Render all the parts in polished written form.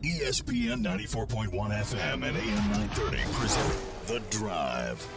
ESPN 94.1 FM and AM 930 present The Drive.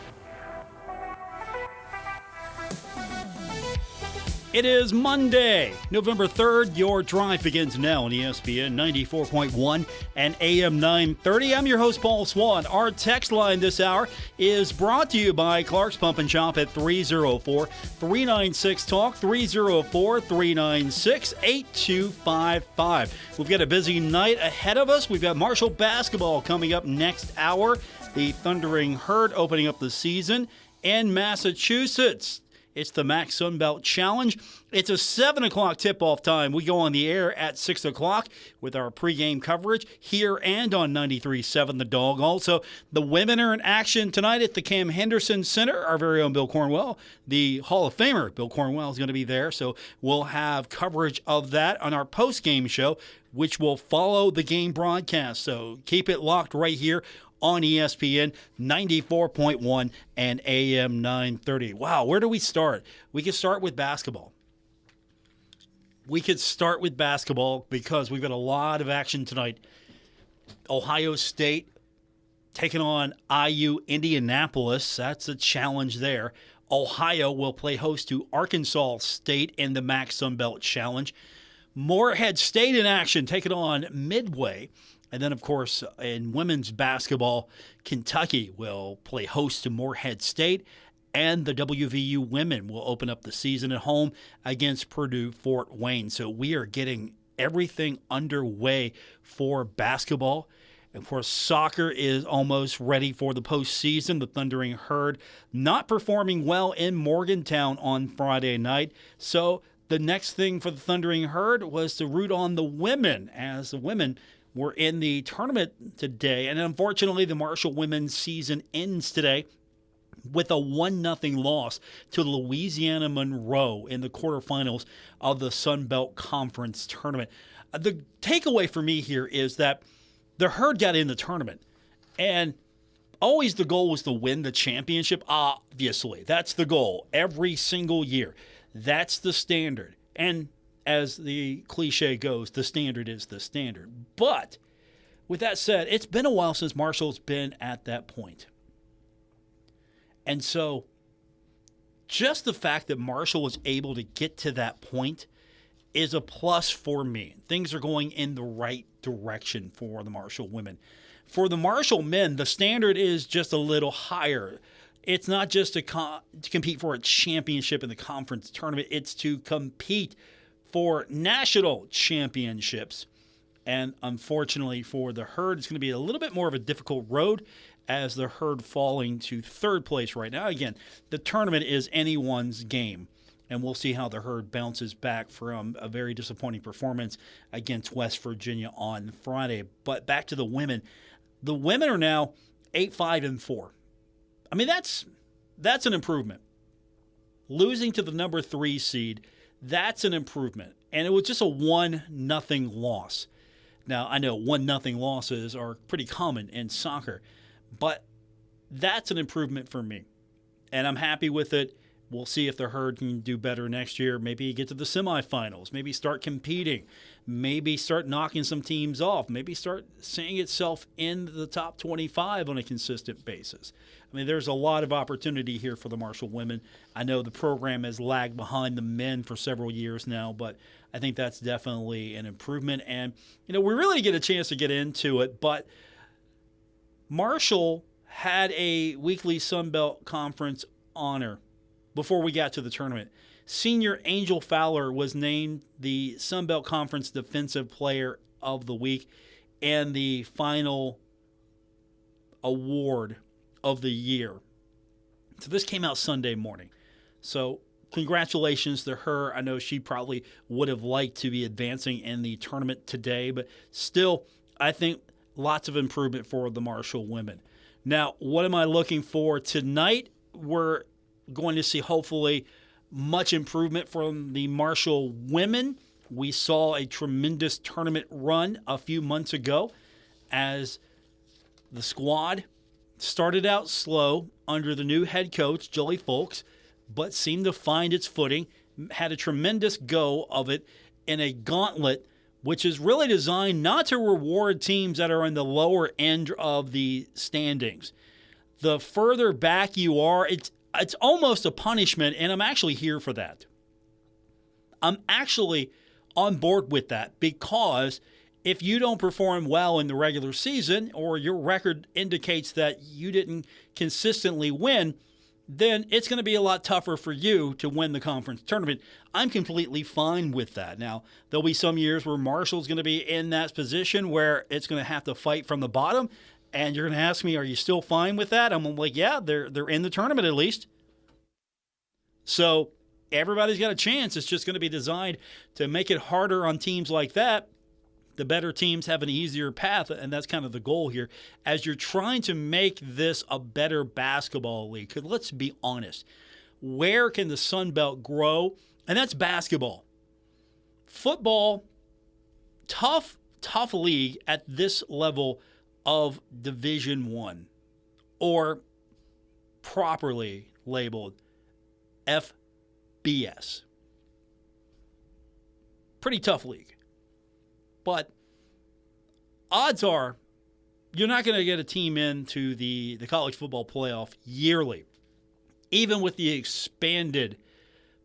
It is Monday, November 3rd. Your drive begins now on ESPN 94.1 and AM 930. I'm your host, Paul Swann. Our text line this hour is brought to you by Clark's Pump and Shop at 304-396-TALK, 304-396-8255. We've got a busy night ahead of us. We've got Marshall basketball coming up next hour. The Thundering Herd opening up the season in Massachusetts. It's the MAC Sunbelt Challenge. It's a 7 o'clock tip-off time. We go on the air at 6 o'clock with our pregame coverage here and on 93.7 The Dog. Also, the women are in action tonight at the Cam Henderson Center. Our very own Bill Cornwell, the Hall of Famer Bill Cornwell, is going to be there. So we'll have coverage of that on our post-game show, which will follow the game broadcast. So keep it locked right here on ESPN 94.1 and AM 930. Wow, where do we start? We could start with basketball. Because we've got a lot of action tonight. Ohio State taking on IU Indianapolis. That's a challenge there. Ohio will play host to Arkansas State in the MAC Sunbelt Challenge. Morehead State in action taking on Midway. And then, of course, in women's basketball, Kentucky will play host to Morehead State, and the WVU women will open up the season at home against Purdue Fort Wayne. So we are getting everything underway for basketball. And of course, soccer is almost ready for the postseason. The Thundering Herd not performing well in Morgantown on Friday night. So the next thing for the Thundering Herd was to root on the women, as the women were in the tournament today. And unfortunately, the Marshall women's season ends today with a 1-0 loss to Louisiana Monroe in the quarterfinals of the Sun Belt Conference tournament. The takeaway for me here is that the Herd got in the tournament, and always the goal was to win the championship. Obviously, that's the goal every single year. That's the standard. And as the cliche goes, the standard is the standard. But with that said, it's been a while since Marshall's been at that point. And so just the fact that Marshall was able to get to that point is a plus for me. Things are going in the right direction for the Marshall women. For the Marshall men, the standard is just a little higher. It's not just to compete for a championship in the conference tournament. It's to compete for national championships. And unfortunately for the Herd, it's going to be a little bit more of a difficult road, as the Herd falling to third place right now. Again, the tournament is anyone's game, and we'll see how the Herd bounces back from a very disappointing performance against West Virginia on Friday. But back to the women. The women are now 8-5-4. I mean, that's an improvement. Losing to the number 3 seed, that's an improvement. And it was just a 1-0 loss. Now, I know 1-0 losses are pretty common in soccer, but that's an improvement for me. And I'm happy with it. We'll see if the Herd can do better next year. Maybe get to the semifinals. Maybe start competing. Maybe start knocking some teams off. Maybe start seeing itself in the top 25 on a consistent basis. I mean, there's a lot of opportunity here for the Marshall women. I know the program has lagged behind the men for several years now, but I think that's definitely an improvement. And, we really get a chance to get into it, but Marshall had a weekly Sun Belt Conference honor before we got to the tournament. Senior Angel Fowler was named the Sun Belt Conference Defensive Player of the Week and the final award of the year. So this came out Sunday morning. So congratulations to her. I know she probably would have liked to be advancing in the tournament today, but still, I think lots of improvement for the Marshall women. Now, what am I looking for tonight? We're going to see, hopefully, much improvement from the Marshall women. We saw a tremendous tournament run a few months ago as the squad started out slow under the new head coach, Julie Folks, but seemed to find its footing, had a tremendous go of it in a gauntlet which is really designed not to reward teams that are in the lower end of the standings. The further back you are, it's almost a punishment, and I'm actually here for that. I'm actually on board with that, because if you don't perform well in the regular season, or your record indicates that you didn't consistently win, then it's going to be a lot tougher for you to win the conference tournament. I'm completely fine with that. Now, there'll be some years where Marshall's going to be in that position where it's going to have to fight from the bottom, and you're going to ask me, are you still fine with that? I'm like, yeah, they're in the tournament at least. So everybody's got a chance. It's just going to be designed to make it harder on teams like that. The better teams have an easier path, and that's kind of the goal here as you're trying to make this a better basketball league. Because let's be honest, where can the Sun Belt grow? And that's basketball. Football, tough league at this level of Division I, or properly labeled FBS. Pretty tough league. But odds are you're not going to get a team into the college football playoff yearly, even with the expanded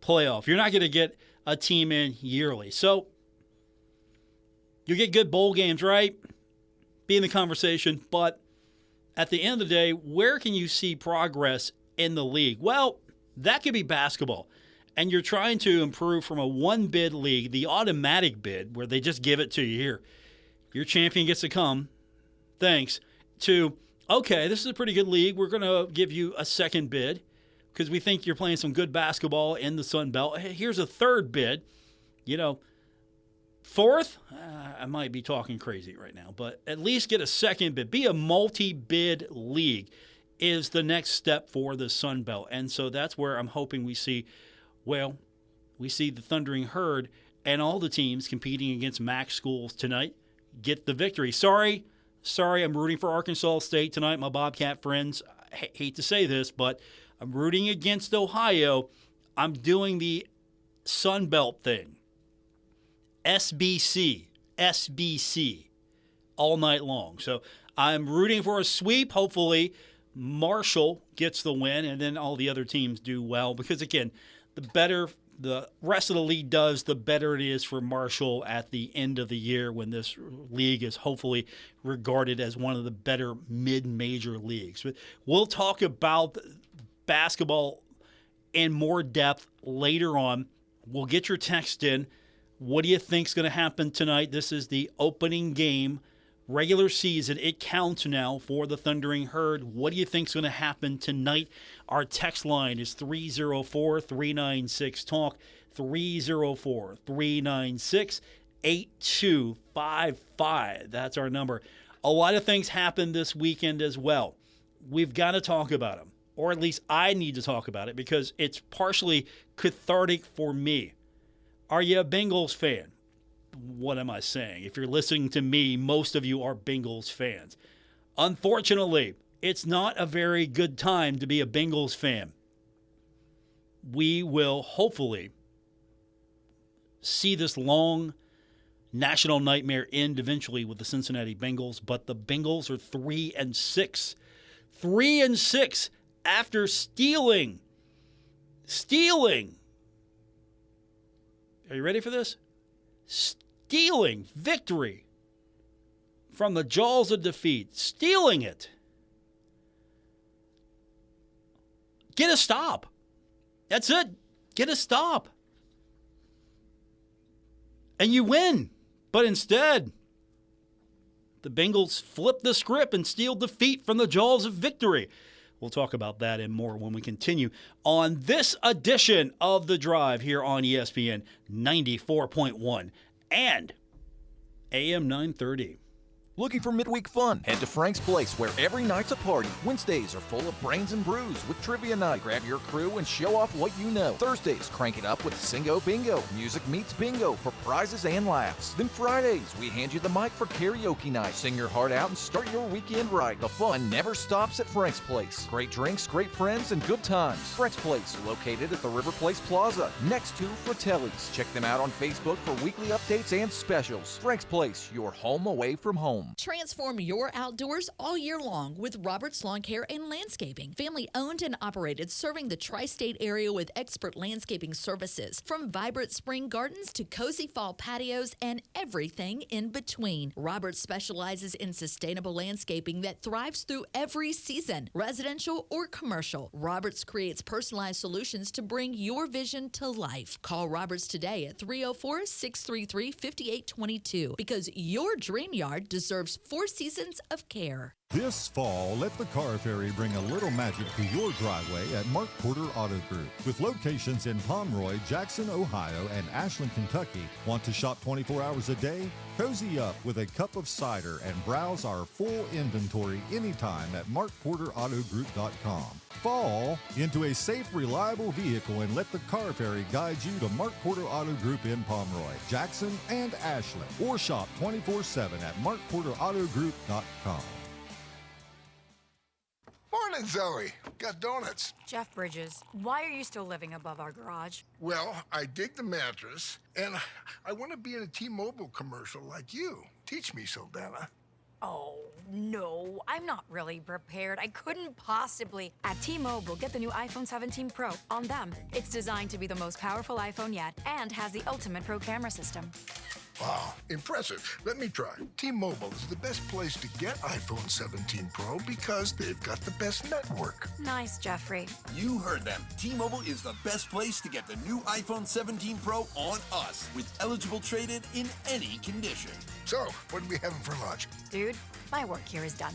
playoff. You're not going to get a team in yearly. So you get good bowl games, right? Be in the conversation. But at the end of the day, where can you see progress in the league? Well, that could be basketball. And you're trying to improve from a one-bid league, the automatic bid, where they just give it to you here. Your champion gets to come, thanks, to, okay, this is a pretty good league. We're going to give you a second bid because we think you're playing some good basketball in the Sun Belt. Hey, here's a third bid. Fourth, I might be talking crazy right now, but at least get a second bid. Be a multi-bid league is the next step for the Sun Belt. And so that's where I'm hoping we see the Thundering Herd and all the teams competing against MAC schools tonight get the victory. Sorry, I'm rooting for Arkansas State tonight, my Bobcat friends. I hate to say this, but I'm rooting against Ohio. I'm doing the Sun Belt thing. SBC, all night long. So I'm rooting for a sweep. Hopefully Marshall gets the win, and then all the other teams do well, because, again, the better the rest of the league does, the better it is for Marshall at the end of the year when this league is hopefully regarded as one of the better mid-major leagues. But we'll talk about basketball in more depth later on. We'll get your text in. What do you think is going to happen tonight? This is the opening game, regular season. It counts now for the Thundering Herd. What do you think is going to happen tonight? Our text line is 304-396-TALK, 304-396-8255. That's our number. A lot of things happened this weekend as well. We've got to talk about them, or at least I need to talk about it, because it's partially cathartic for me. Are you a Bengals fan? What am I saying? If you're listening to me, most of you are Bengals fans. Unfortunately, it's not a very good time to be a Bengals fan. We will hopefully see this long national nightmare end eventually with the Cincinnati Bengals, but the Bengals are 3-6. 3-6 after stealing. Are you ready for this? Stealing victory from the jaws of defeat. Stealing it. Get a stop. That's it. Get a stop. And you win. But instead, the Bengals flip the script and steal defeat from the jaws of victory. We'll talk about that and more when we continue on this edition of The Drive here on ESPN 94.1 and AM 930. Looking for midweek fun? Head to Frank's Place, where every night's a party. Wednesdays are full of brains and brews with trivia night. Grab your crew and show off what you know. Thursdays, crank it up with Singo Bingo. Music meets bingo for prizes and laughs. Then Fridays, we hand you the mic for karaoke night. Sing your heart out and start your weekend right. The fun never stops at Frank's Place. Great drinks, great friends, and good times. Frank's Place, located at the River Place Plaza, next to Fratelli's. Check them out on Facebook for weekly updates and specials. Frank's Place, your home away from home. Transform your outdoors all year long with Roberts Lawn Care and Landscaping. Family owned and operated, serving the tri-state area with expert landscaping services. From vibrant spring gardens to cozy fall patios and everything in between. Roberts specializes in sustainable landscaping that thrives through every season, residential or commercial. Roberts creates personalized solutions to bring your vision to life. Call Roberts today at 304-633-5822 because your dream yard deserves 4 seasons of care. This fall, let the Car Ferry bring a little magic to your driveway at Mark Porter Auto Group. With locations in Pomeroy, Jackson, Ohio, and Ashland, Kentucky. Want to shop 24 hours a day? Cozy up with a cup of cider and browse our full inventory anytime at markporterautogroup.com. Fall into a safe, reliable vehicle and let the Car Ferry guide you to Mark Porter Auto Group in Pomeroy, Jackson, and Ashland. Or shop 24/7 at markporterautogroup.com. Morning, Zoe. Got donuts. Jeff Bridges, why are you still living above our garage? Well, I dig the mattress, and I want to be in a T-Mobile commercial like you. Teach me, Saldana. Oh, no, I'm not really prepared. I couldn't possibly. At T-Mobile, get the new iPhone 17 Pro on them. It's designed to be the most powerful iPhone yet and has the ultimate pro camera system. Wow, impressive. Let me try. T-Mobile is the best place to get iPhone 17 Pro because they've got the best network. Nice, Jeffrey. You heard them. T-Mobile is the best place to get the new iPhone 17 Pro on us with eligible trade-in in any condition. So, what are we having for lunch? Dude, my work here is done.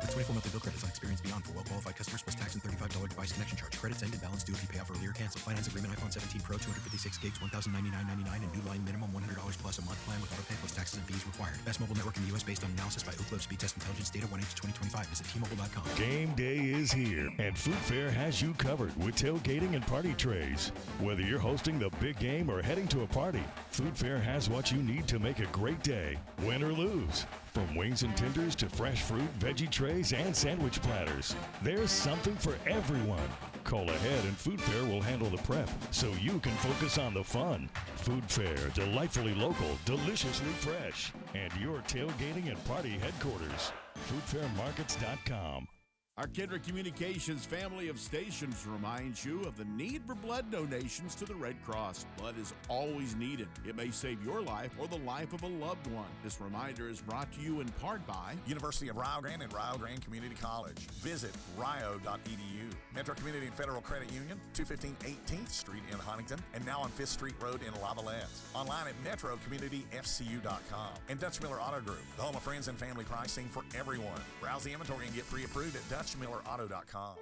The 24 monthly bill credits on experience beyond for well-qualified customers plus tax and $35 device connection charge. Credits end and balance due if you pay off earlier. Cancel. Finance agreement iPhone 17 Pro 256 gigs, $1,099.99 and new line minimum $100 plus a month plan with auto pay plus taxes and fees required. Best mobile network in the U.S. based on analysis by Ookla Speed Test Intelligence data 1H2025. Visit T-Mobile.com. Game day is here, and Food Fair has you covered with tailgating and party trays. Whether you're hosting the big game or heading to a party, Food Fair has what you need to make a great day, win or lose. From wings and tenders to fresh fruit, veggie trays, and sandwich platters, there's something for everyone. Call ahead and Food Fair will handle the prep so you can focus on the fun. Food Fair, delightfully local, deliciously fresh, and your tailgating and party headquarters. FoodFairMarkets.com. Our Kendrick Communications family of stations reminds you of the need for blood donations to the Red Cross. Blood is always needed. It may save your life or the life of a loved one. This reminder is brought to you in part by University of Rio Grande and Rio Grande Community College. Visit rio.edu. Metro Community and Federal Credit Union, 215 18th Street in Huntington, and now on 5th Street Road in Lavalette. Online at metrocommunityfcu.com. And Dutch Miller Auto Group, the home of friends and family pricing for everyone. Browse the inventory and get pre-approved at DutchMillerAuto.com.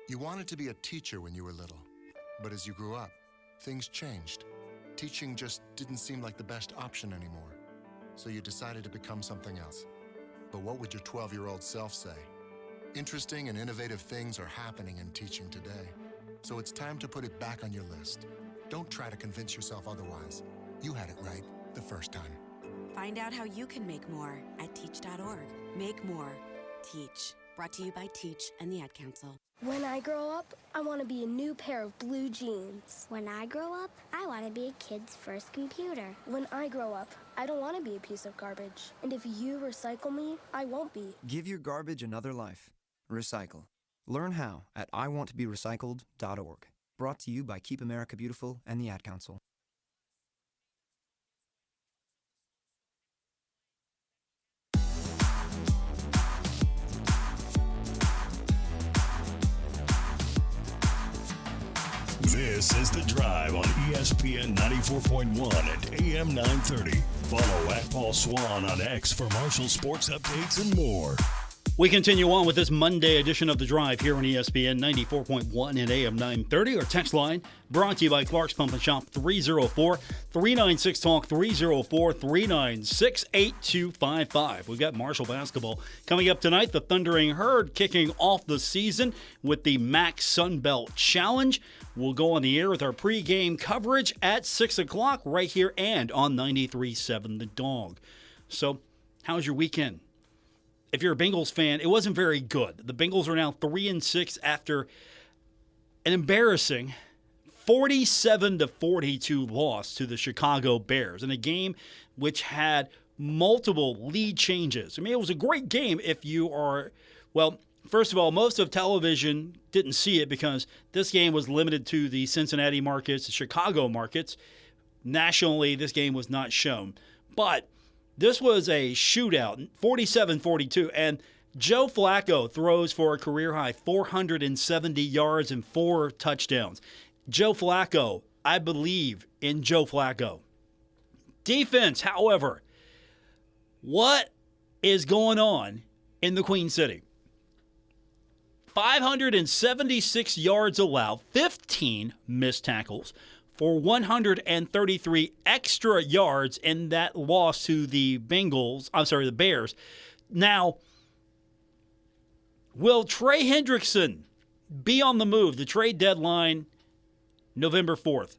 You wanted to be a teacher when you were little, but as you grew up, things changed. Teaching just didn't seem like the best option anymore, so you decided to become something else. But what would your 12-year-old self say? Interesting and innovative things are happening in teaching today, so it's time to put it back on your list. Don't try to convince yourself otherwise. You had it right the first time. Find out how you can make more at teach.org. Make more. Teach. Brought to you by Teach and the Ad Council. When I grow up, I want to be a new pair of blue jeans. When I grow up, I want to be a kid's first computer. When I grow up, I don't want to be a piece of garbage. And if you recycle me, I won't be. Give your garbage another life. Recycle. Learn how at iwanttoberecycled.org. Brought to you by Keep America Beautiful and the Ad Council. This is The Drive on ESPN 94.1 and AM 930. Follow at Paul Swann on X for Marshall sports updates and more. We continue on with this Monday edition of The Drive here on ESPN 94.1 and AM 930. Our text line brought to you by Clark's Pump and Shop 304-396-TALK, 304-396-8255. We've got Marshall basketball coming up tonight. The Thundering Herd kicking off the season with the MAC Sunbelt Challenge. We'll go on the air with our pregame coverage at 6 o'clock right here and on 93.7 The Dog. So, how's your weekend? If you're a Bengals fan, it wasn't very good. The Bengals are now 3-6 after an embarrassing 47-42 loss to the Chicago Bears in a game which had multiple lead changes. I mean, it was a great game if you are, well, first of all, most of television didn't see it because this game was limited to the Cincinnati markets, the Chicago markets. Nationally, this game was not shown. But this was a shootout, 47-42, and Joe Flacco throws for a career-high 470 yards and 4 touchdowns. Joe Flacco, I believe in Joe Flacco. Defense, however, what is going on in the Queen City? 576 yards allowed, 15 missed tackles, for 133 extra yards in that loss to the Bears. Now, will Trey Hendrickson be on the move? The trade deadline, November 4th.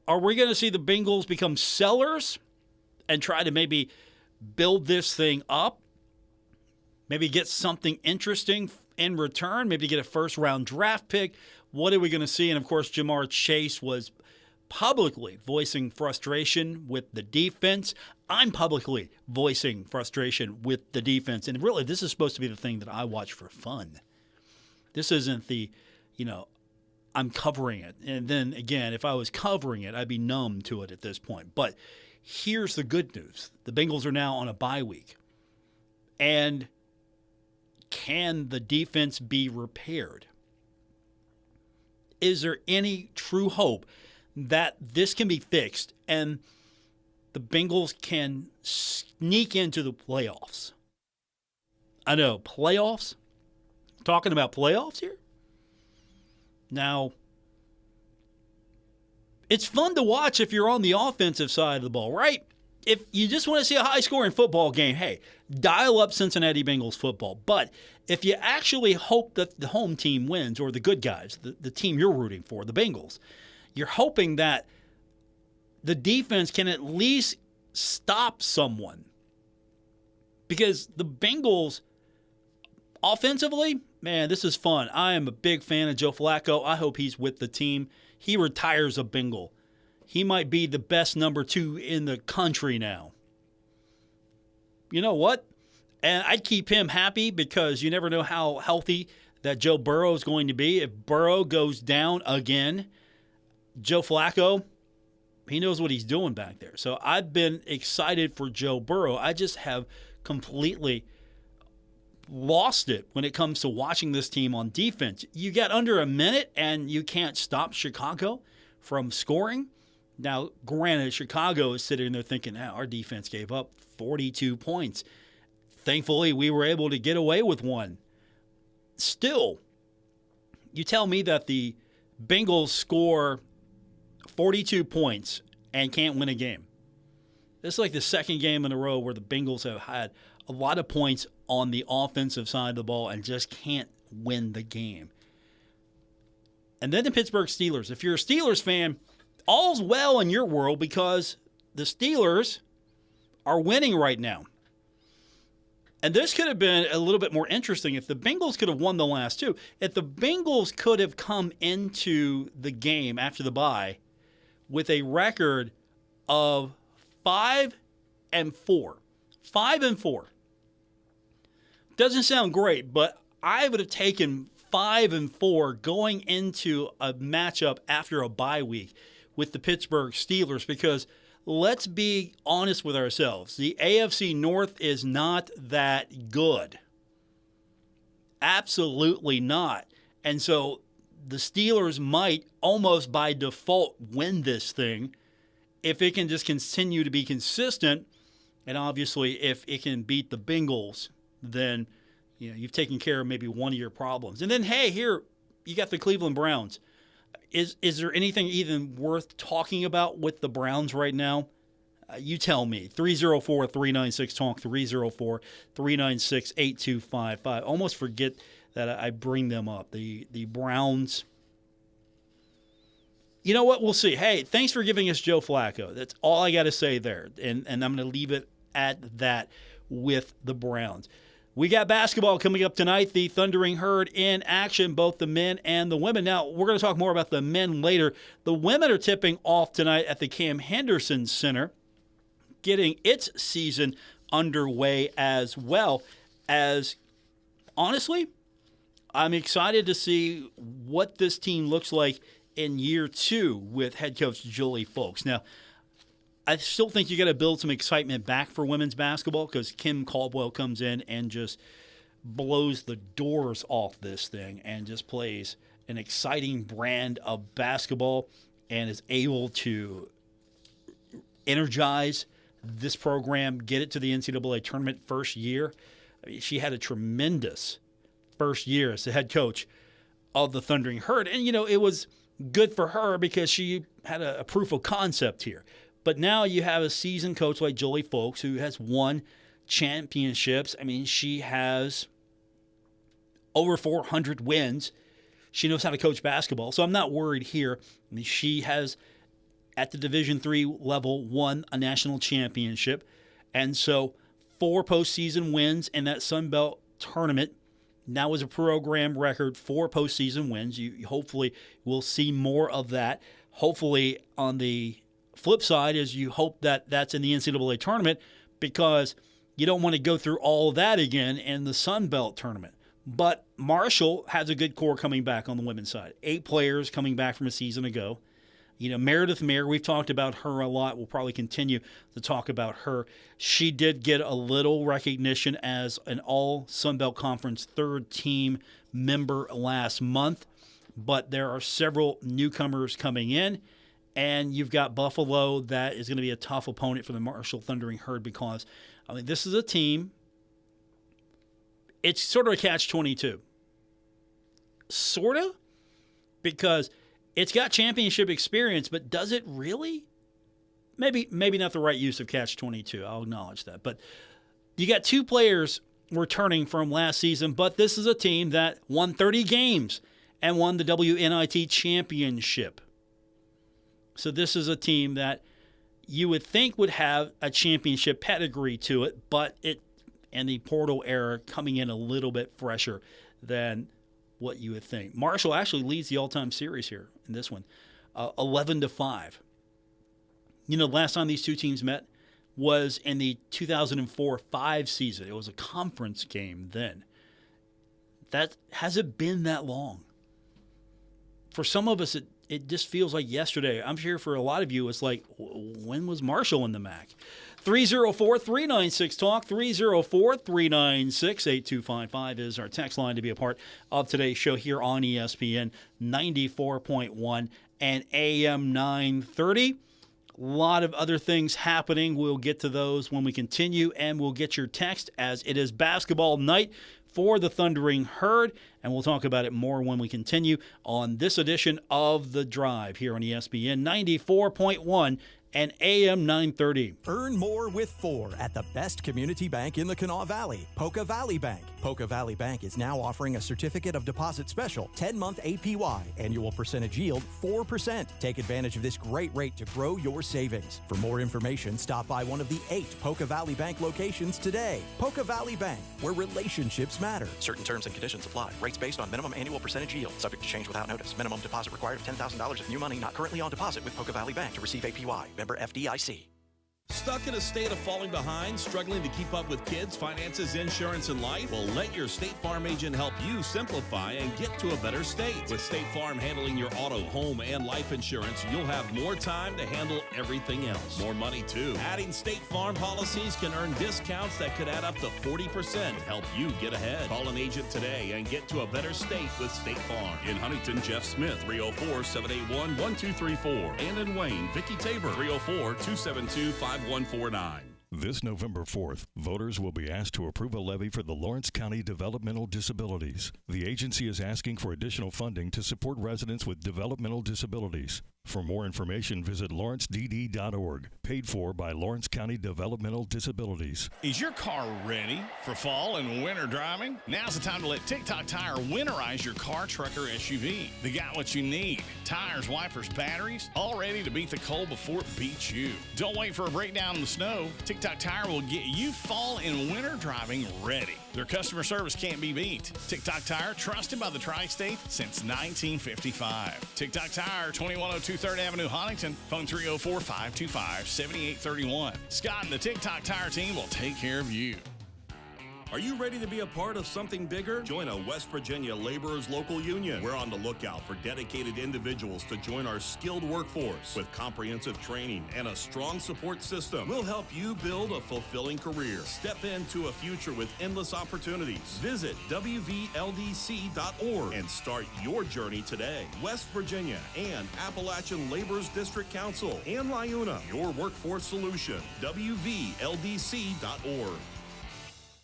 Are we going to see the Bengals become sellers and try to maybe build this thing up? Maybe get something interesting in return? Maybe get a first-round draft pick? What are we going to see? And, of course, Jamar Chase was publicly voicing frustration with the defense. I'm publicly voicing frustration with the defense. And really, this is supposed to be the thing that I watch for fun. This isn't the, I'm covering it. And then, again, if I was covering it, I'd be numb to it at this point. But here's the good news. The Bengals are now on a bye week. And can the defense be repaired? Is there any true hope that this can be fixed and the Bengals can sneak into the playoffs? I know, playoffs? Talking about playoffs here? Now, it's fun to watch if you're on the offensive side of the ball, right? If you just want to see a high-scoring football game, hey, dial up Cincinnati Bengals football. But if you actually hope that the home team wins, or the good guys, the team you're rooting for, the Bengals, you're hoping that the defense can at least stop someone. Because the Bengals, offensively, man, this is fun. I am a big fan of Joe Flacco. I hope he's with the team. He retires a Bengal. He might be the best number 2 in the country now. You know what? And I'd keep him happy because you never know how healthy that Joe Burrow is going to be. If Burrow goes down again, Joe Flacco, he knows what he's doing back there. So I've been excited for Joe Burrow. I just have completely lost it when it comes to watching this team on defense. You got under a minute and you can't stop Chicago from scoring. Now, granted, Chicago is sitting there thinking, our defense gave up 42 points. Thankfully, we were able to get away with one. Still, you tell me that the Bengals score 42 points and can't win a game. This is like the second game in a row where the Bengals have had a lot of points on the offensive side of the ball and just can't win the game. And then the Pittsburgh Steelers. If you're a Steelers fan, all's well in your world because the Steelers are winning right now. And this could have been a little bit more interesting if the Bengals could have won the last 2. If the Bengals could have come into the game after the bye with a record of 5-4. 5-4. Doesn't sound great, but I would have taken 5-4 going into a matchup after a bye week with the Pittsburgh Steelers because let's be honest with ourselves. The AFC North is not that good. Absolutely not. And so the Steelers might almost by default win this thing if it can just continue to be consistent. And obviously, if it can beat the Bengals, then You've taken care of maybe one of your problems. And then, hey, here, you got the Cleveland Browns. Is there anything even worth talking about with the Browns right now? You tell me. 304-396-TALK, 304-396-8255. Almost forget that I bring them up. The Browns. You know what? We'll see. Hey, thanks for giving us Joe Flacco. That's all I got to say there. And I'm going to leave it at that with the Browns. We got basketball coming up tonight. The Thundering Herd in action, both the men and the women. Now, we're going to talk more about the men later. The women are tipping off tonight at the Cam Henderson Center, getting its season underway as well. As, honestly, I'm excited to see what this team looks like in year 2 with head coach Julie Folks. Now, I still think you got to build some excitement back for women's basketball because Kim Caldwell comes in and just blows the doors off this thing and just plays an exciting brand of basketball and is able to energize this program, get it to the NCAA tournament first year. I mean, she had a tremendous first year as the head coach of the Thundering Herd. And, it was good for her because she had a proof of concept here. But now you have a seasoned coach like Julie Folks who has won championships. I mean, she has over 400 wins. She knows how to coach basketball. So I'm not worried here. I mean, she has, at the Division III level, won a national championship. And so 4 postseason wins in that Sun Belt tournament. Now is a program record, 4 postseason wins. You hopefully will see more of that. Hopefully on the flip side is you hope that that's in the NCAA tournament because you don't want to go through all of that again in the Sun Belt tournament. But Marshall has a good core coming back on the women's side. 8 players coming back from a season ago. Meredith Mayer, we've talked about her a lot. We'll probably continue to talk about her. She did get a little recognition as an all Sun Belt Conference third team member last month, but there are several newcomers coming in. And you've got Buffalo. That is going to be a tough opponent for the Marshall Thundering Herd because, this is a team. It's sort of a catch-22. Sort of? Because it's got championship experience, but does it really? Maybe not the right use of catch-22. I'll acknowledge that. But you got 2 players returning from last season, but this is a team that won 30 games and won the WNIT championship. So this is a team that you would think would have a championship pedigree to it, but and the portal era coming in a little bit fresher than what you would think. Marshall actually leads the all-time series here in this one, 11-5. Last time these two teams met was in the 2004-05 season. It was a conference game then. That hasn't been that long. For some of us, it just feels like yesterday. I'm sure for a lot of you, it's like, when was Marshall in the MAC? 304-396-TALK, 304-396-8255 is our text line to be a part of today's show here on ESPN 94.1 and AM 930. A lot of other things happening. We'll get to those when we continue, and we'll get your text as it is basketball night for the Thundering Herd, and we'll talk about it more when we continue on this edition of The Drive here on ESPN 94.1 and AM 930. Earn more with 4 at the best community bank in the Kanawha Valley, Poca Valley Bank. Poca Valley Bank is now offering a certificate of deposit special, 10-month APY, annual percentage yield 4%. Take advantage of this great rate to grow your savings. For more information, stop by one of the 8 Poca Valley Bank locations today. Poca Valley Bank, where relationships matter. Certain terms and conditions apply. Rates based on minimum annual percentage yield. Subject to change without notice. Minimum deposit required of $10,000 of new money not currently on deposit with Poca Valley Bank to receive APY. Member FDIC. Stuck in a state of falling behind, struggling to keep up with kids, finances, insurance, and life? Well, let your State Farm agent help you simplify and get to a better state. With State Farm handling your auto, home, and life insurance, you'll have more time to handle everything else. More money, too. Adding State Farm policies can earn discounts that could add up to 40% and help you get ahead. Call an agent today and get to a better state with State Farm. In Huntington, Jeff Smith, 304-781-1234. And in Wayne, Vicky Tabor, 304-272-5149. This November 4th, voters will be asked to approve a levy for the Lawrence County Developmental Disabilities. The agency is asking for additional funding to support residents with developmental disabilities. For more information, visit lawrencedd.org, paid for by Lawrence County Developmental Disabilities. Is your car ready for fall and winter driving? Now's the time to let TikTok Tire winterize your car, truck, or SUV. They got what you need. Tires, wipers, batteries, all ready to beat the cold before it beats you. Don't wait for a breakdown in the snow. TikTok Tire will get you fall and winter driving ready. Their customer service can't be beat. TikTok Tire, trusted by the Tri-State since 1955. TikTok Tire, 2102 3rd Avenue, Huntington. Phone 304-525-7831. Scott and the TikTok Tire team will take care of you. Are you ready to be a part of something bigger? Join a West Virginia Laborers Local Union. We're on the lookout for dedicated individuals to join our skilled workforce. With comprehensive training and a strong support system, we'll help you build a fulfilling career. Step into a future with endless opportunities. Visit WVLDC.org and start your journey today. West Virginia and Appalachian Laborers District Council and LIUNA, your workforce solution. WVLDC.org.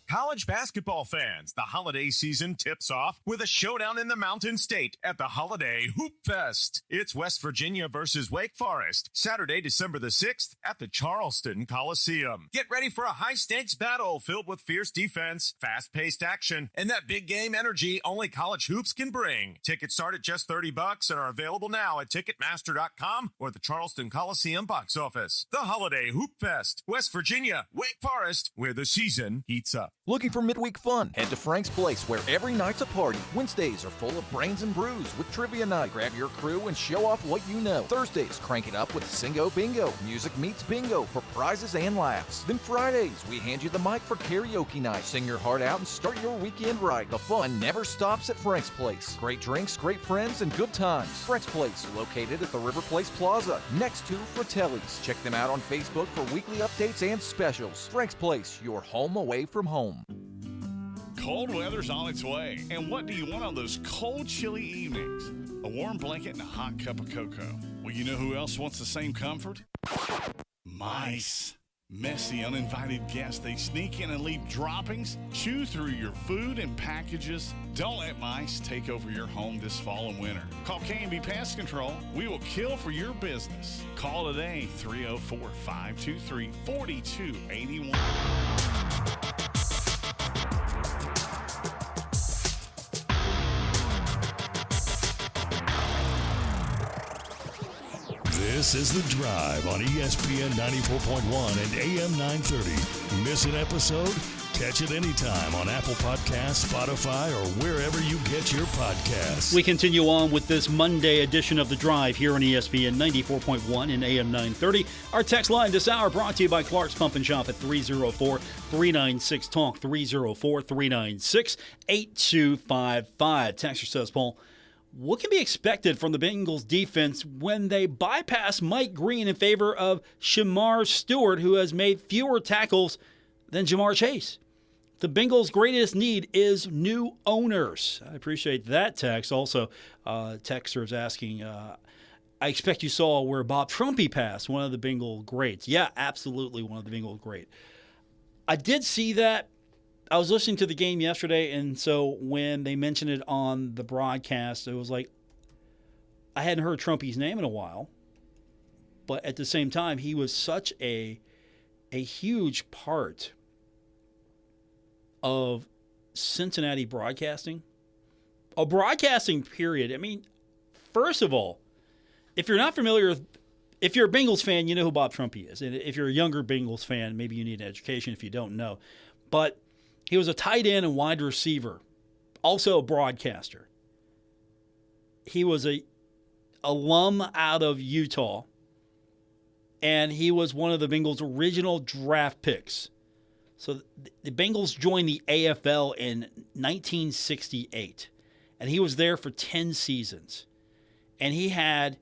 College basketball fans, the holiday season tips off with a showdown in the Mountain State at the Holiday Hoop Fest. It's West Virginia versus Wake Forest, Saturday, December the 6th at the Charleston Coliseum. Get ready for a high-stakes battle filled with fierce defense, fast-paced action, and that big game energy only college hoops can bring. Tickets start at just $30 and are available now at Ticketmaster.com or the Charleston Coliseum box office. The Holiday Hoop Fest, West Virginia, Wake Forest, where the season heats up. Looking for midweek fun? Head to Frank's Place, where every night's a party. Wednesdays are full of brains and brews with trivia night. Grab your crew and show off what you know. Thursdays, crank it up with Singo Bingo. Music meets bingo for prizes and laughs. Then Fridays, we hand you the mic for karaoke night. Sing your heart out and start your weekend right. The fun never stops at Frank's Place. Great drinks, great friends, and good times. Frank's Place, located at the River Place Plaza, next to Fratelli's. Check them out on Facebook for weekly updates and specials. Frank's Place, your home away from home. Cold weather's on its way. And what do you want on those cold, chilly evenings? A warm blanket and a hot cup of cocoa. Well, you know who else wants the same comfort? Mice. Messy, uninvited guests. They sneak in and leave droppings, chew through your food and packages. Don't let mice take over your home this fall and winter. Call K&B Pest Control. We will kill for your business. Call today, 304-523-4281. This is The Drive on ESPN 94.1 and AM 930. Miss an episode? Catch it anytime on Apple Podcasts, Spotify, or wherever you get your podcasts. We continue on with this Monday edition of The Drive here on ESPN 94.1 and AM 930. Our text line this hour brought to you by Clark's Pump and Shop at 304-396-TALK, 304-396-8255. Texter says, Paul, what can be expected from the Bengals defense when they bypass Mike Green in favor of Shamar Stewart, who has made fewer tackles than Jamar Chase? The Bengals' greatest need is new owners. I appreciate that text. Also, texters asking, I expect you saw where Bob Trumpy passed, one of the Bengal greats. Yeah, absolutely one of the Bengal great. I did see that. I was listening to the game yesterday, and so when they mentioned it on the broadcast, it was like I hadn't heard Trumpy's name in a while. But at the same time, he was such a huge part of Cincinnati broadcasting. A broadcasting period. I mean, first of all, if you're not familiar with, if you're a Bengals fan, you know who Bob Trumpy is. And if you're a younger Bengals fan, maybe you need an education if you don't know. But he was a tight end and wide receiver, also a broadcaster. He was a alum out of Utah, and he was one of the Bengals' original draft picks. So the Bengals joined the AFL in 1968, and he was there for 10 seasons. And he had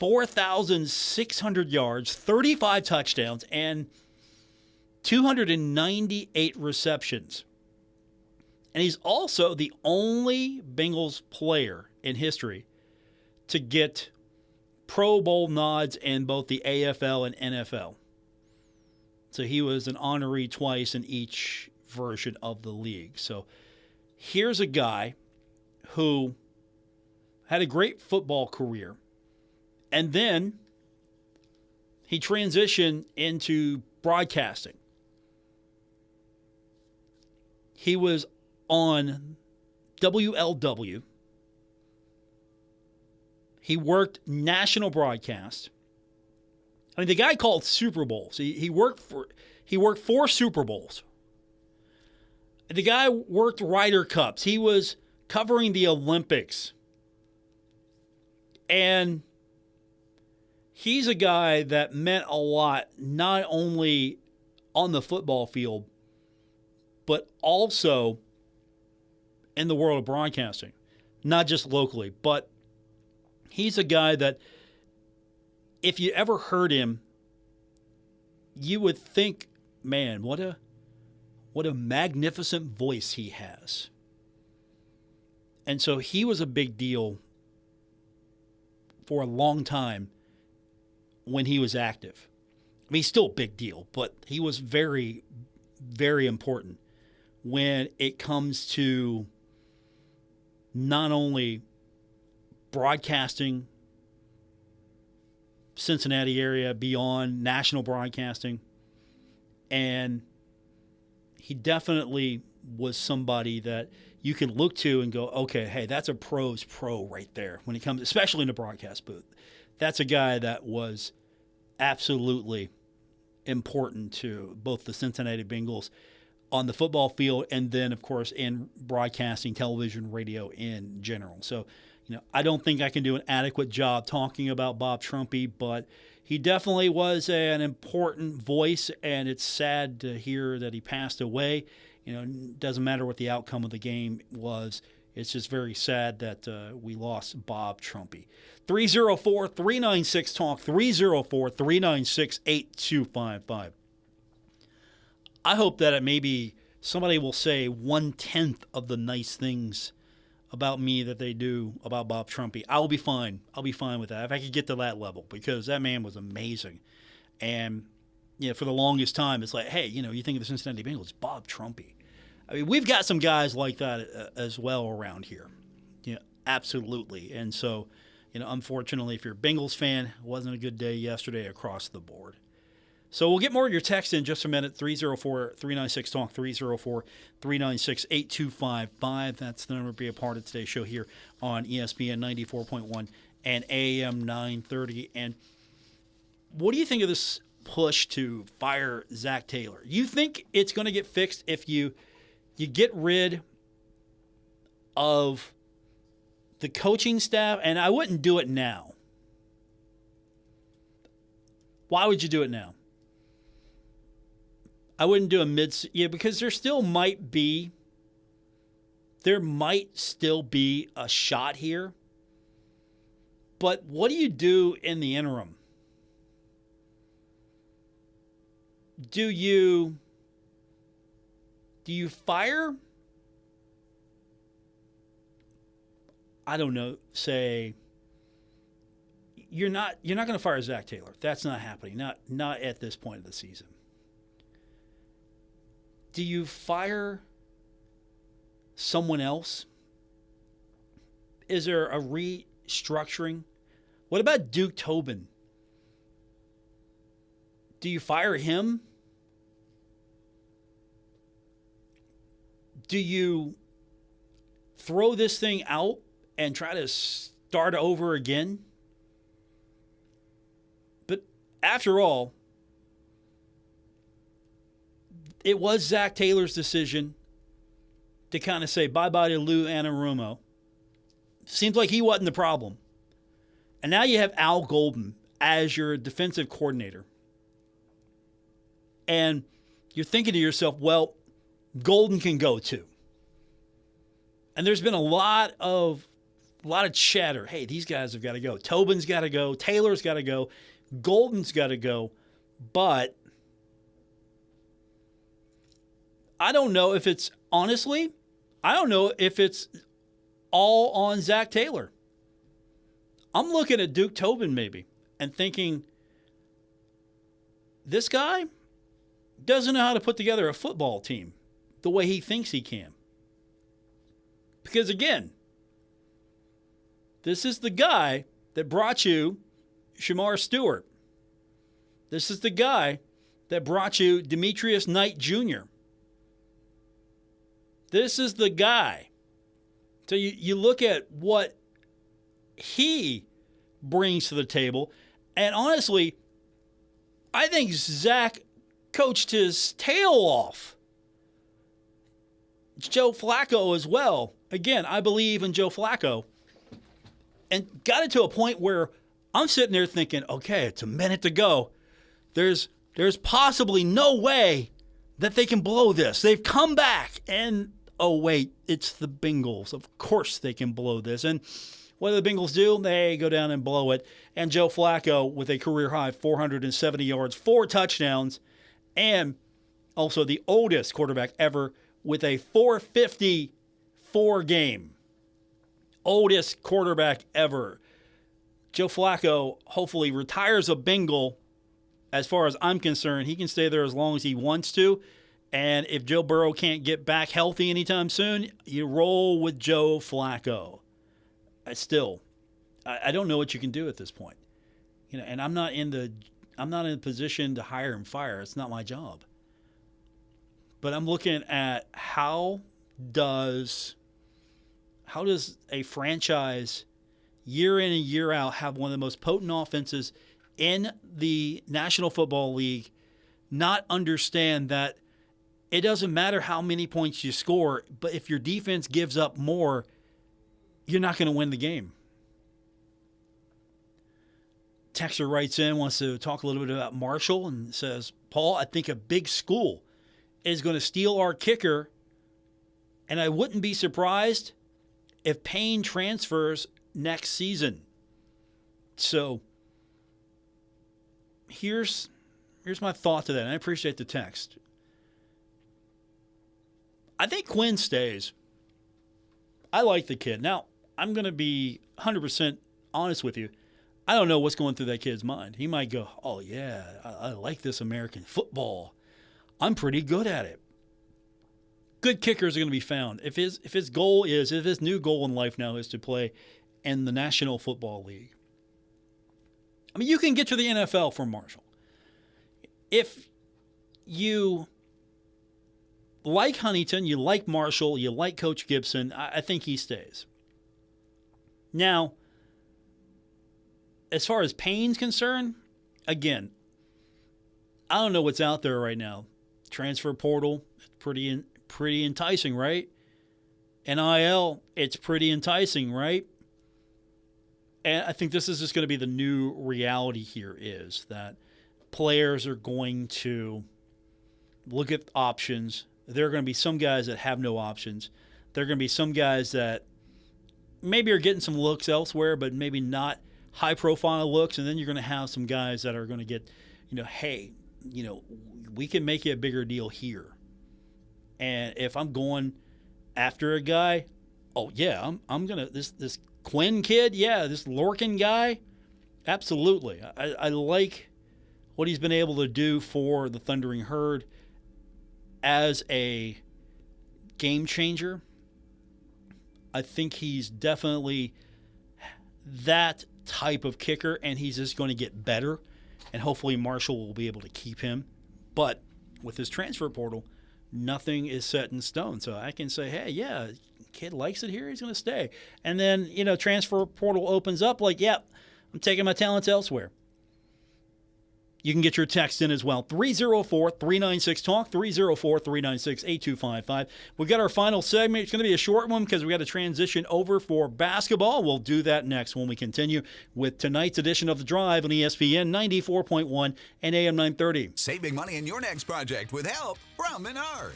4,600 yards, 35 touchdowns, and 298 receptions. And he's also the only Bengals player in history to get Pro Bowl nods in both the AFL and NFL. So he was an honoree twice in each version of the league. So here's a guy who had a great football career, and then he transitioned into broadcasting. He was on WLW. He worked national broadcast. I mean, the guy called Super Bowls. He worked 4 Super Bowls. The guy worked Ryder Cups. He was covering the Olympics. And he's a guy that meant a lot, not only on the football field, but also in the world of broadcasting. Not just locally, but he's a guy that if you ever heard him, you would think, man, what a magnificent voice he has. And so he was a big deal for a long time when he was active. I mean, he's still a big deal, but he was very, very important when it comes to not only broadcasting Cincinnati area, beyond national broadcasting. And he definitely was somebody that you can look to and go, okay, hey, that's a pro's pro right there when it comes, especially in the broadcast booth. That's a guy that was absolutely important to both the Cincinnati Bengals on the football field and then, of course, in broadcasting, television, radio in general. So, I don't think I can do an adequate job talking about Bob Trumpy, but he definitely was an important voice, and it's sad to hear that he passed away. It doesn't matter what the outcome of the game was. It's just very sad that we lost Bob Trumpy. 304-396-TALK, 304-396-8255. I hope that maybe somebody will say 1/10 of the nice things about me that they do about Bob Trumpy. I'll be fine. I'll be fine with that if I could get to that level, because that man was amazing. And for the longest time, it's like, hey, you think of the Cincinnati Bengals, Bob Trumpy. I mean, we've got some guys like that as well around here. Absolutely. And so, unfortunately, if you're a Bengals fan, it wasn't a good day yesterday across the board. So we'll get more of your text in just a minute, 304-396-TALK, 304-396-8255. That's the number to be a part of today's show here on ESPN 94.1 and AM 930. And what do you think of this push to fire Zach Taylor? You think it's going to get fixed if you get rid of the coaching staff? And I wouldn't do it now. Why would you do it now? I wouldn't do a because there might still be a shot here. But what do you do in the interim? Do you fire? I don't know, say you're not going to fire Zach Taylor. That's not happening. Not at this point of the season. Do you fire someone else? Is there a restructuring? What about Duke Tobin? Do you fire him? Do you throw this thing out and try to start over again? But after all, it was Zach Taylor's decision to kind of say bye-bye to Lou Anarumo. Seems like he wasn't the problem. And now you have Al Golden as your defensive coordinator. And you're thinking to yourself, well, Golden can go too. And there's been a lot of chatter. Hey, these guys have got to go. Tobin's got to go. Taylor's got to go. Golden's got to go. But I don't know if it's all on Zach Taylor. I'm looking at Duke Tobin maybe and thinking, this guy, doesn't know how to put together a football team the way he thinks he can. Because again, this is the guy that brought you Shamar Stewart. This is the guy that brought you Demetrius Knight Jr. This is the guy. So you look at what he brings to the table, and honestly, I think Zach coached his tail off. Joe Flacco as well. Again, I believe in Joe Flacco. And got it to a point where I'm sitting there thinking, okay, it's a minute to go. There's possibly no way that they can blow this. They've come back, and oh, wait, it's the Bengals. Of course they can blow this. And what do the Bengals do? They go down and blow it. And Joe Flacco with a career-high 470 yards, 4 touchdowns, and also the oldest quarterback ever with a 454 game. Oldest quarterback ever. Joe Flacco hopefully retires a Bengal. As far as I'm concerned, he can stay there as long as he wants to. And if Joe Burrow can't get back healthy anytime soon, you roll with Joe Flacco. I don't know what you can do at this point. And I'm not in a position to hire and fire. It's not my job. But I'm looking at how does a franchise year in and year out have one of the most potent offenses in the National Football League not understand that it doesn't matter how many points you score, but if your defense gives up more, you're not going to win the game. Texter writes in, wants to talk a little bit about Marshall, and says, Paul, I think a big school is going to steal our kicker, and I wouldn't be surprised if Payne transfers next season. So here's my thought to that, and I appreciate the text. I think Quinn stays. I like the kid. Now, I'm going to be 100% honest with you. I don't know what's going through that kid's mind. He might go, oh, yeah, I like this American football. I'm pretty good at it. Good kickers are going to be found. If his new goal in life now is to play in the National Football League. I mean, you can get to the NFL from Marshall. If you like Huntington, you like Marshall, you like Coach Gibson, I think he stays. Now, as far as Payne's concerned, again, I don't know what's out there right now. Transfer portal, pretty enticing, right? NIL, it's pretty enticing, right? And I think this is just going to be the new reality here, is that players are going to look at options. There are going to be some guys that have no options. There are going to be some guys that maybe are getting some looks elsewhere, but maybe not high-profile looks. And then you're going to have some guys that are going to get, hey, we can make it a bigger deal here. And if I'm going after a guy, oh, yeah, I'm going to – this Quinn kid, yeah, this Lorcan guy, absolutely. I like what he's been able to do for the Thundering Herd as a game changer. I think he's definitely that type of kicker, and he's just going to get better, and hopefully Marshall will be able to keep him. But with his transfer portal, nothing is set in stone. So I can say, hey, yeah, kid likes it here, he's going to stay. And then, transfer portal opens up like, yep, I'm taking my talents elsewhere. You can get your text in as well. 304-396-TALK, 304-396-8255. We've got our final segment. It's going to be a short one because we got to transition over for basketball. We'll do that next when we continue with tonight's edition of The Drive on ESPN 94.1 and AM 930. Save big money in your next project with help from Menards.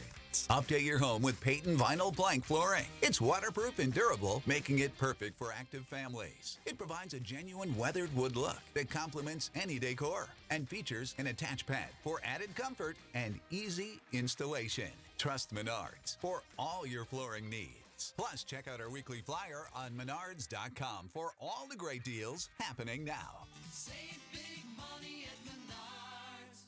Update your home with Peyton Vinyl Plank Flooring. It's waterproof and durable, making it perfect for active families. It provides a genuine weathered wood look that complements any decor and features an attached pad for added comfort and easy installation. Trust Menards for all your flooring needs. Plus, check out our weekly flyer on Menards.com for all the great deals happening now. Save big money at Menards.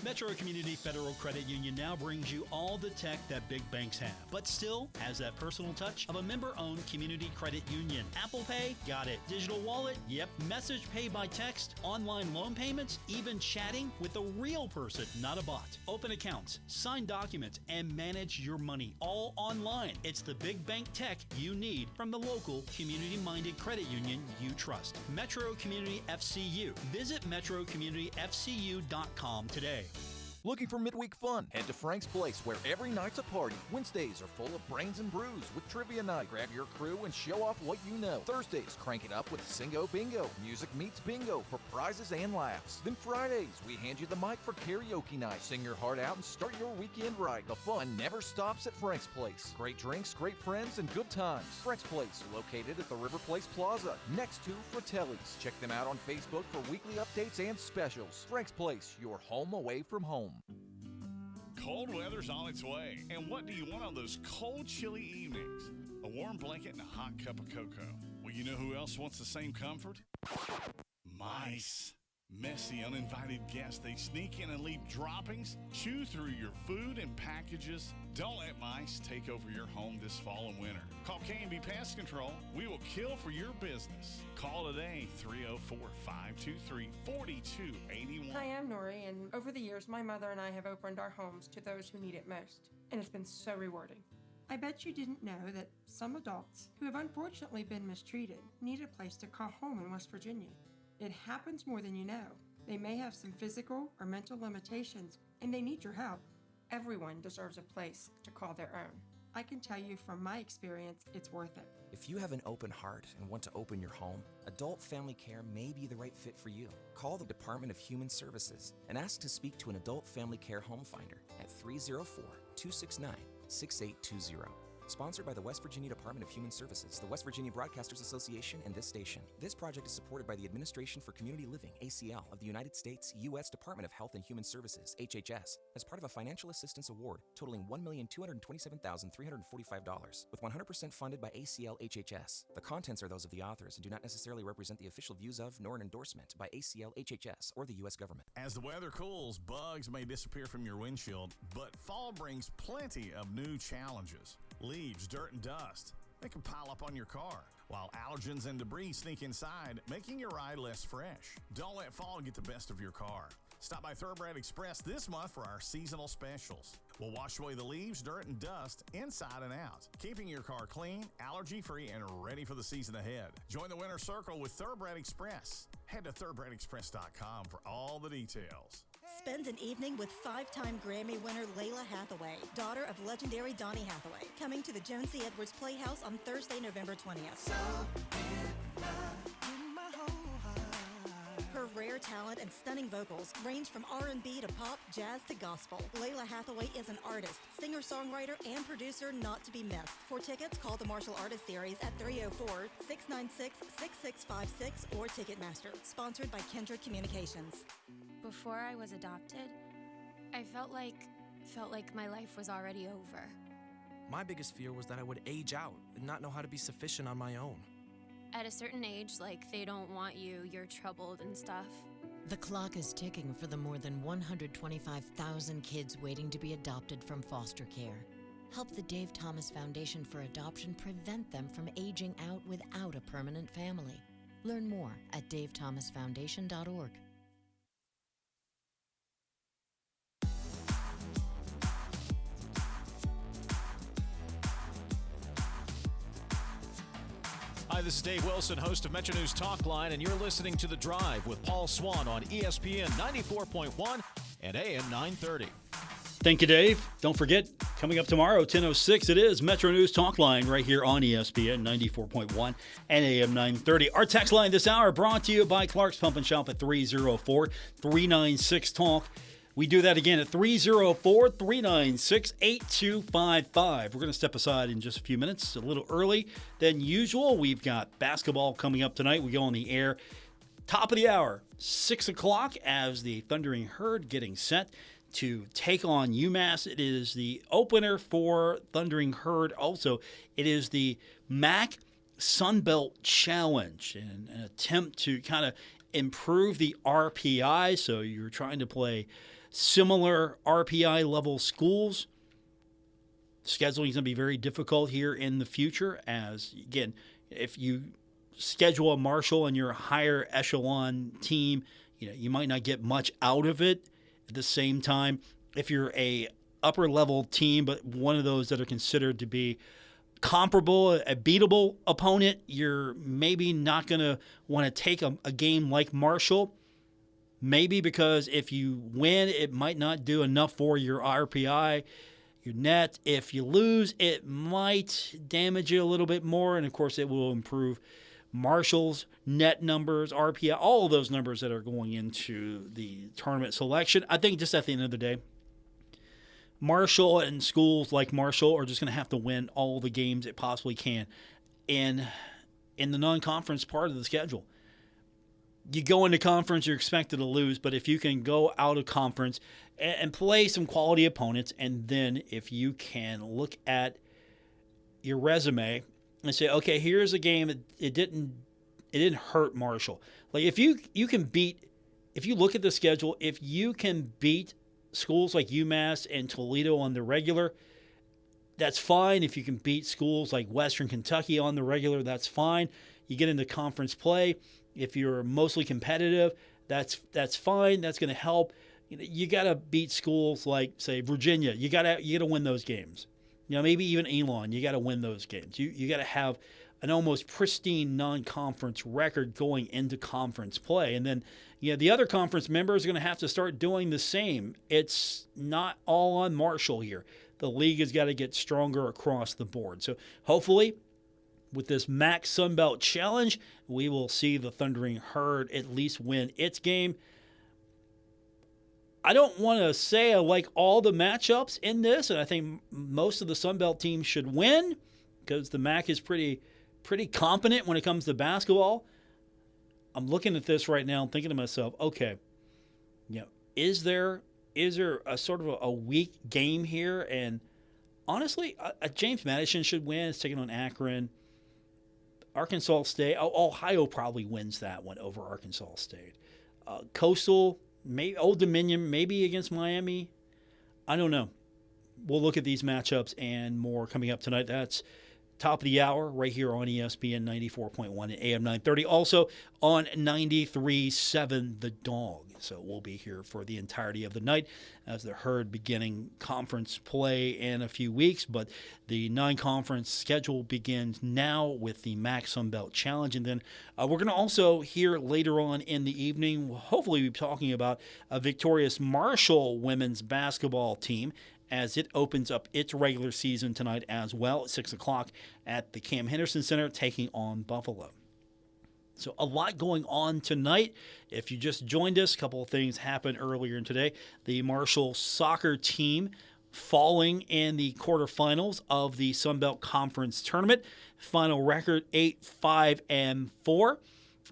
Metro Community Federal Credit Union now brings you all the tech that big banks have, but still has that personal touch of a member-owned community credit union. Apple Pay? Got it. Digital wallet? Yep. Message pay by text, online loan payments, even chatting with a real person, not a bot. Open accounts, sign documents, and manage your money all online. It's the big bank tech you need from the local community-minded credit union you trust. Metro Community FCU. Visit metrocommunityfcu.com today. Looking for midweek fun? Head to Frank's Place, where every night's a party. Wednesdays are full of brains and brews with trivia night. Grab your crew and show off what you know. Thursdays, crank it up with Singo Bingo. Music meets bingo for prizes and laughs. Then Fridays, we hand you the mic for karaoke night. Sing your heart out and start your weekend right. The fun never stops at Frank's Place. Great drinks, great friends, and good times. Frank's Place, located at the River Place Plaza, next to Fratelli's. Check them out on Facebook for weekly updates and specials. Frank's Place, your home away from home. Cold weather's on its way, and what do you want on those cold, chilly evenings? A warm blanket and a hot cup of cocoa. Well, you know who else wants the same comfort? Mice. Messy, uninvited guests. They sneak in and leave droppings, chew through your food and packages. Don't let mice take over your home this fall and winter. Call K&B Pest Control. We will kill for your business. Call today, 304-523-4281. Hi, I'm Nori, and over the years, my mother and I have opened our homes to those who need it most, and it's been so rewarding. I bet you didn't know that some adults who have unfortunately been mistreated need a place to call home in West Virginia. It happens more than you know. They may have some physical or mental limitations, and they need your help. Everyone deserves a place to call their own. I can tell you from my experience, it's worth it. If you have an open heart and want to open your home, Adult Family Care may be the right fit for you. Call the Department of Human Services and ask to speak to an Adult Family Care Home Finder at 304-269-6820. Sponsored by the West Virginia Department of Human Services, the West Virginia Broadcasters Association, and this station. This project is supported by the Administration for Community Living, ACL, of the United States, U.S. Department of Health and Human Services, HHS, as part of a financial assistance award totaling $1,227,345, with 100% funded by ACL HHS. The contents are those of the authors and do not necessarily represent the official views of, nor an endorsement by ACL HHS or the U.S. government. As the weather cools, bugs may disappear from your windshield, but fall brings plenty of new challenges. Leaves, dirt, and dust. They can pile up on your car, while allergens and debris sneak inside, making your ride less fresh. Don't let fall get the best of your car. Stop by Thoroughbred Express this month for our seasonal specials. We'll wash away the leaves, dirt, and dust inside and out, keeping your car clean, allergy-free, and ready for the season ahead. Join the winter circle with Thoroughbred Express. Head to thoroughbredexpress.com for all the details. Spend an evening with five-time Grammy winner Layla Hathaway, daughter of legendary Donny Hathaway, coming to the Joan C. Edwards Playhouse on Thursday, November 20th. Her rare talent and stunning vocals range from R&B to pop, jazz to gospel. Layla Hathaway is an artist, singer-songwriter, and producer not to be missed. For tickets, call the Marshall Artist Series at 304-696-6656 or Ticketmaster. Sponsored by Kindred Communications. Before I was adopted, I felt like my life was already over. My biggest fear was that I would age out and not know how to be sufficient on my own. At a certain age, like they don't want you, you're troubled and stuff. The clock is ticking for the more than 125,000 kids waiting to be adopted from foster care. Help the Dave Thomas Foundation for Adoption prevent them from aging out without a permanent family. Learn more at davethomasfoundation.org. Hi, this is Dave Wilson, host of Metro News Talkline, and you're listening to The Drive with Paul Swann on ESPN 94.1 and AM 930. Thank you, Dave. Don't forget, coming up tomorrow, 10:06, it is Metro News Talkline right here on ESPN 94.1 and AM 930. Our text line this hour brought to you by Clark's Pump and Shop at 304-396-TALK. We do that again at 304-396-8255. We're going to step aside in just a few minutes, a little early than usual. We've got basketball coming up tonight. We go on the air top of the hour, 6 o'clock, as the Thundering Herd getting set to take on UMass. It is the opener for Thundering Herd. Also, it is the MAC Sunbelt Challenge, an attempt to kind of improve the RPI. So you're trying to play similar RPI level schools. Scheduling is going to be very difficult here in the future as, again, if you schedule a Marshall and you're a higher echelon team, you might not get much out of it. At the same time, if you're a upper level team, but one of those that are considered to be comparable, a beatable opponent, you're maybe not going to want to take a game like Marshall. Maybe because if you win, it might not do enough for your RPI, your net. If you lose, it might damage you a little bit more. And, of course, it will improve Marshall's net numbers, RPI, all of those numbers that are going into the tournament selection. I think just at the end of the day, Marshall and schools like Marshall are just going to have to win all the games it possibly can in the non-conference part of the schedule. You go into conference, you're expected to lose, but if you can go out of conference and play some quality opponents, and then if you can look at your resume and say, okay, here's a game that it didn't hurt Marshall. Like if you look at the schedule, if you can beat schools like UMass and Toledo on the regular, that's fine. If you can beat schools like Western Kentucky on the regular, that's fine. You get into conference play. If you're mostly competitive, that's fine. That's going to help. You got to beat schools like, say, Virginia. You got to win those games. Maybe even Elon. You got to win those games. You got to have an almost pristine non-conference record going into conference play. And then, the other conference members are going to have to start doing the same. It's not all on Marshall here. The league has got to get stronger across the board. So hopefully, with this MAC Sunbelt Challenge, we will see the Thundering Herd at least win its game. I don't want to say I like all the matchups in this, and I think most of the Sunbelt teams should win because the MAC is pretty competent when it comes to basketball. I'm looking at this right now and thinking to myself, okay, is there a sort of a weak game here? And honestly, James Madison should win. It's taking on Akron. Arkansas State, Ohio probably wins that one over Arkansas State. Coastal, maybe Old Dominion, maybe against Miami. I don't know. We'll look at these matchups and more coming up tonight. That's top of the hour right here on ESPN 94.1 and AM 930. Also on 93.7 The Dog. So we'll be here for the entirety of the night as the Herd beginning conference play in a few weeks. But the non-conference schedule begins now with the MAC Sunbelt Challenge. And then we're going to also hear later on in the evening, we'll hopefully be talking about a victorious Marshall women's basketball team as it opens up its regular season tonight as well at 6 o'clock at the Cam Henderson Center taking on Buffalo. So a lot going on tonight. If you just joined us, a couple of things happened earlier today. The Marshall soccer team falling in the quarterfinals of the Sunbelt Conference Tournament. Final record 8-5-4.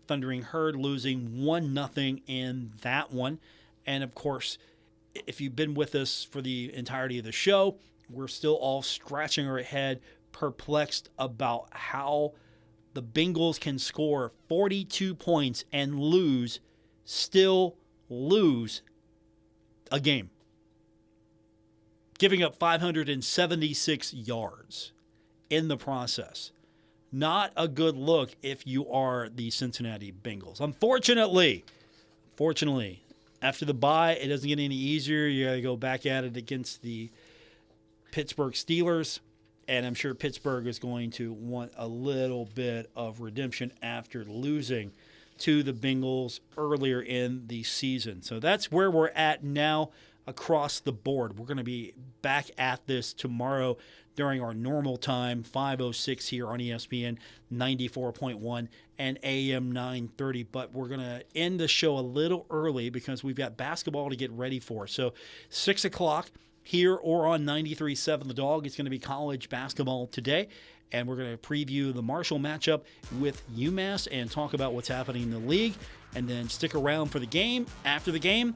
Thundering Herd losing 1-0 in that one. And of course, if you've been with us for the entirety of the show, we're still all scratching our head, perplexed about how the Bengals can score 42 points and still lose a game, giving up 576 yards in the process. Not a good look if you are the Cincinnati Bengals. Unfortunately, after the bye, it doesn't get any easier. You got to go back at it against the Pittsburgh Steelers. And I'm sure Pittsburgh is going to want a little bit of redemption after losing to the Bengals earlier in the season. So that's where we're at now across the board. We're going to be back at this tomorrow during our normal time, 5:06 here on ESPN 94.1 and AM 930. But we're going to end the show a little early because we've got basketball to get ready for. So 6 o'clock here or on 93.7 The Dog. It's going to be college basketball today, and we're going to preview the Marshall matchup with UMass and talk about what's happening in the league, and then stick around for the game. After the game,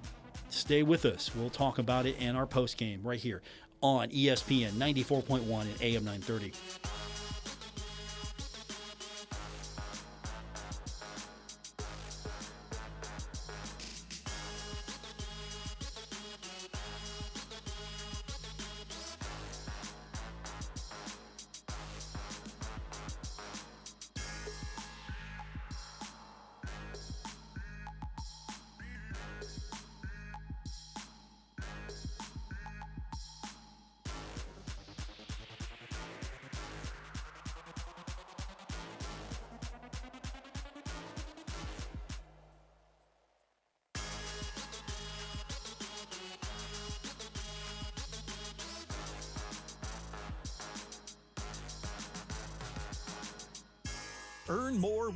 stay with us. We'll talk about it in our post game right here on ESPN 94.1 and AM 930. Earn more with